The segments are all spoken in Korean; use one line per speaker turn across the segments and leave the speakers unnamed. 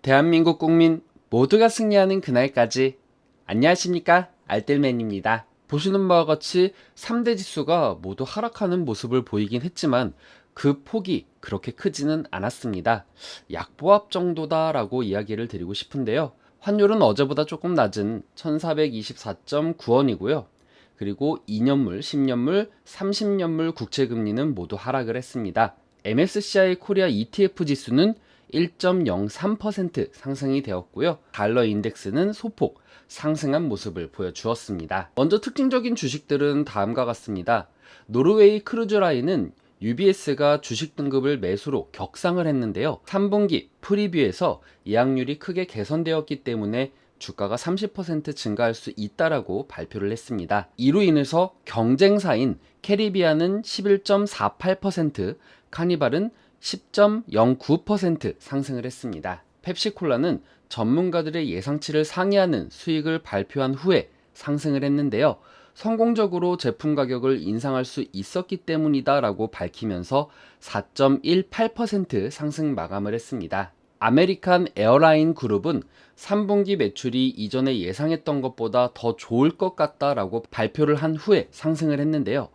대한민국 국민 모두가 승리하는 그날까지. 안녕하십니까, 알뜰맨입니다. 보시는 바와 같이 3대 지수가 모두 하락하는 모습을 보이긴 했지만 그 폭이 그렇게 크지는 않았습니다. 약보합 정도다 라고 이야기를 드리고 싶은데요. 환율은 어제보다 조금 낮은 1424.9원이고요. 그리고 2년물, 10년물, 30년물 국채금리는 모두 하락을 했습니다. MSCI 코리아 ETF 지수는 1.03% 상승이 되었고요. 달러 인덱스는 소폭 상승한 모습을 보여주었습니다. 먼저 특징적인 주식들은 다음과 같습니다. 노르웨이 크루즈라인은 UBS가 주식 등급을 매수로 격상을 했는데요. 3분기 프리뷰에서 예약률이 크게 개선되었기 때문에 주가가 30% 증가할 수 있다라고 발표를 했습니다. 이로 인해서 경쟁사인 캐리비안은 11.48%, 카니발은 10.09% 상승을 했습니다. 펩시콜라는 전문가들의 예상치를 상회하는 수익을 발표한 후에 상승을 했는데요. 성공적으로 제품 가격을 인상할 수 있었기 때문이다 라고 밝히면서 4.18% 상승 마감을 했습니다. 아메리칸 에어라인 그룹은 3분기 매출이 이전에 예상했던 것보다 더 좋을 것 같다라고 발표를 한 후에 상승을 했는데요.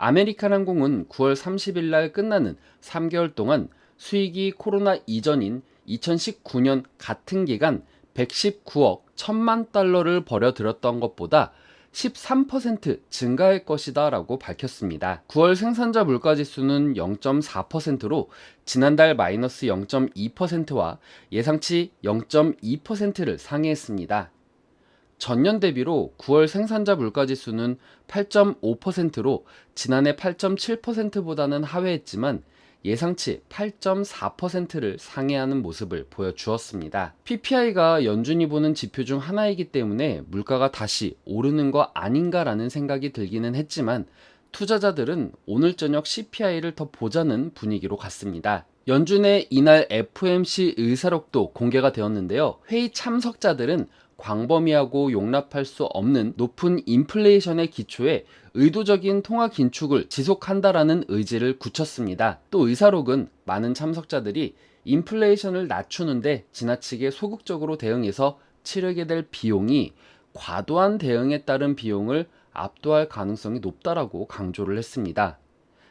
아메리칸 항공은 9월 30일 날 끝나는 3개월 동안 수익이 코로나 이전인 2019년 같은 기간 119억 1000만 달러를 벌여들였던 것보다 13% 증가할 것이다 라고 밝혔습니다. 9월 생산자 물가지수는 0.4%로 지난달 마이너스 0.2%와 예상치 0.2%를 상회했습니다. 전년 대비로 9월 생산자 물가지수는 8.5%로 지난해 8.7%보다는 하회했지만 예상치 8.4%를 상회하는 모습을 보여주었습니다. PPI가 연준이 보는 지표 중 하나이기 때문에 물가가 다시 오르는 거 아닌가라는 생각이 들기는 했지만 투자자들은 오늘 저녁 CPI를 더 보자는 분위기로 갔습니다. 연준의 이날 FOMC 의사록도 공개가 되었는데요. 회의 참석자들은 광범위하고 용납할 수 없는 높은 인플레이션의 기초에 의도적인 통화 긴축을 지속한다라는 의지를 굳혔습니다. 또 의사록은 많은 참석자들이 인플레이션을 낮추는데 지나치게 소극적으로 대응해서 치르게 될 비용이 과도한 대응에 따른 비용을 압도할 가능성이 높다라고 강조를 했습니다.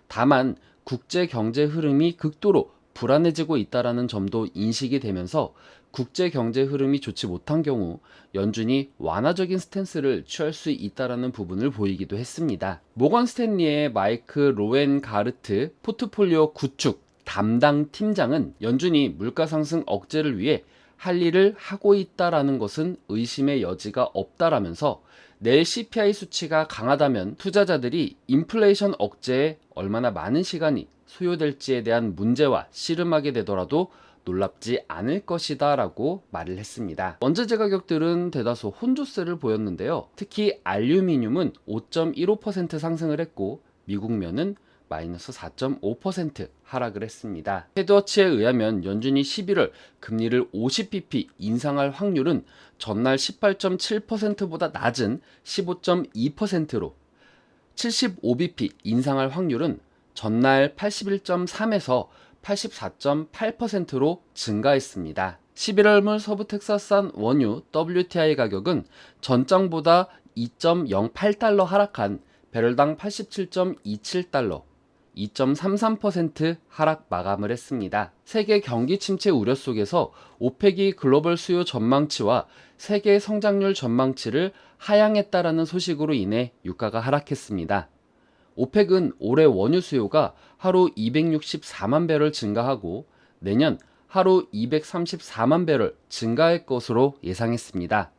다만 국제 경제 흐름이 극도로 불안해지고 있다는 점도 인식이 되면서 국제 경제 흐름이 좋지 못한 경우 연준이 완화적인 스탠스를 취할 수 있다는 부분을 보이기도 했습니다. 모건 스탠리의 마이크 로엔가르트 포트폴리오 구축 담당 팀장은 연준이 물가 상승 억제를 위해 할 일을 하고 있다라는 것은 의심의 여지가 없다라면서 내일 CPI 수치가 강하다면 투자자들이 인플레이션 억제에 얼마나 많은 시간이 소요될지에 대한 문제와 씨름하게 되더라도 놀랍지 않을 것이다 라고 말을 했습니다. 원재재 가격들은 대다수 혼조세를 보였는데요. 특히 알루미늄은 5.15% 상승을 했고 미국면은 마이너스 4.5% 하락을 했습니다. 헤드워치에 의하면 연준이 11월 금리를 50bp 인상할 확률은 전날 18.7%보다 낮은 15.2%로 75bp 인상할 확률은 전날 81.3에서 84.8%로 증가했습니다. 11월물 서부 텍사스산 원유 WTI 가격은 전장보다 2.08달러 하락한 배럴당 87.27달러, 2.33% 하락 마감을 했습니다. 세계 경기 침체 우려 속에서 오펙이 글로벌 수요 전망치와 세계 성장률 전망치를 하향했다라는 소식으로 인해 유가가 하락했습니다. 오펙은 올해 원유 수요가 하루 264만 배럴 증가하고 내년 하루 234만 배럴 증가할 것으로 예상했습니다.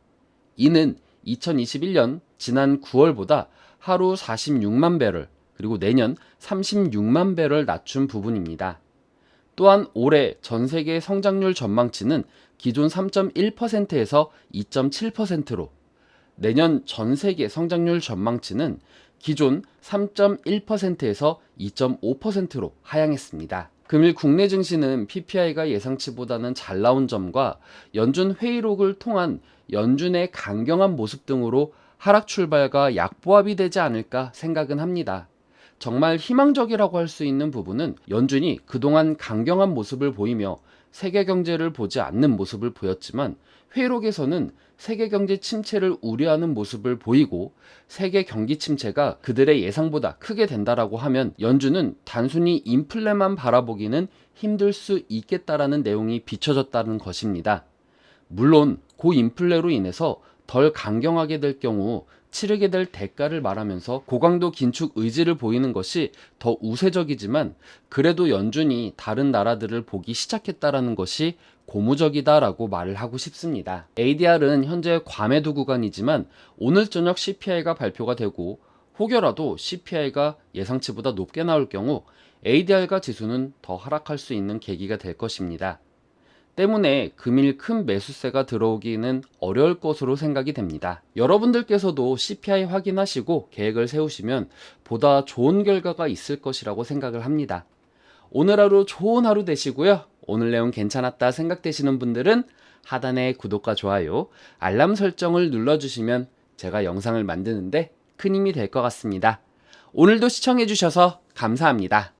이는 2021년 지난 9월보다 하루 46만 배럴 그리고 내년 36만 배럴 낮춘 부분입니다. 또한 올해 전 세계 성장률 전망치는 기존 3.1%에서 2.7%로 내년 전 세계 성장률 전망치는 기존 3.1%에서 2.5%로 하향했습니다. 금일 국내 증시는 PPI가 예상치보다는 잘 나온 점과 연준 회의록을 통한 연준의 강경한 모습 등으로 하락 출발과 약보합이 되지 않을까 생각은 합니다. 정말 희망적이라고 할 수 있는 부분은 연준이 그동안 강경한 모습을 보이며 세계 경제를 보지 않는 모습을 보였지만 회의록에서는 세계 경제 침체를 우려하는 모습을 보이고 세계 경기 침체가 그들의 예상보다 크게 된다라고 하면 연준은 단순히 인플레만 바라보기는 힘들 수 있겠다라는 내용이 비춰졌다는 것입니다. 물론 고인플레로 인해서 덜 강경하게 될 경우 치르게 될 대가를 말하면서 고강도 긴축 의지를 보이는 것이 더 우세적이지만 그래도 연준이 다른 나라들을 보기 시작했다라는 것이 고무적이다라고 말을 하고 싶습니다. ADR은 현재 과매도 구간이지만 오늘 저녁 CPI가 발표가 되고 혹여라도 CPI가 예상치보다 높게 나올 경우 ADR과 지수는 더 하락할 수 있는 계기가 될 것입니다. 때문에 금일 큰 매수세가 들어오기는 어려울 것으로 생각이 됩니다. 여러분들께서도 CPI 확인하시고 계획을 세우시면 보다 좋은 결과가 있을 것이라고 생각을 합니다. 오늘 하루 좋은 하루 되시고요. 오늘 내용 괜찮았다 생각되시는 분들은 하단의 구독과 좋아요, 알람 설정을 눌러주시면 제가 영상을 만드는데 큰 힘이 될 것 같습니다. 오늘도 시청해주셔서 감사합니다.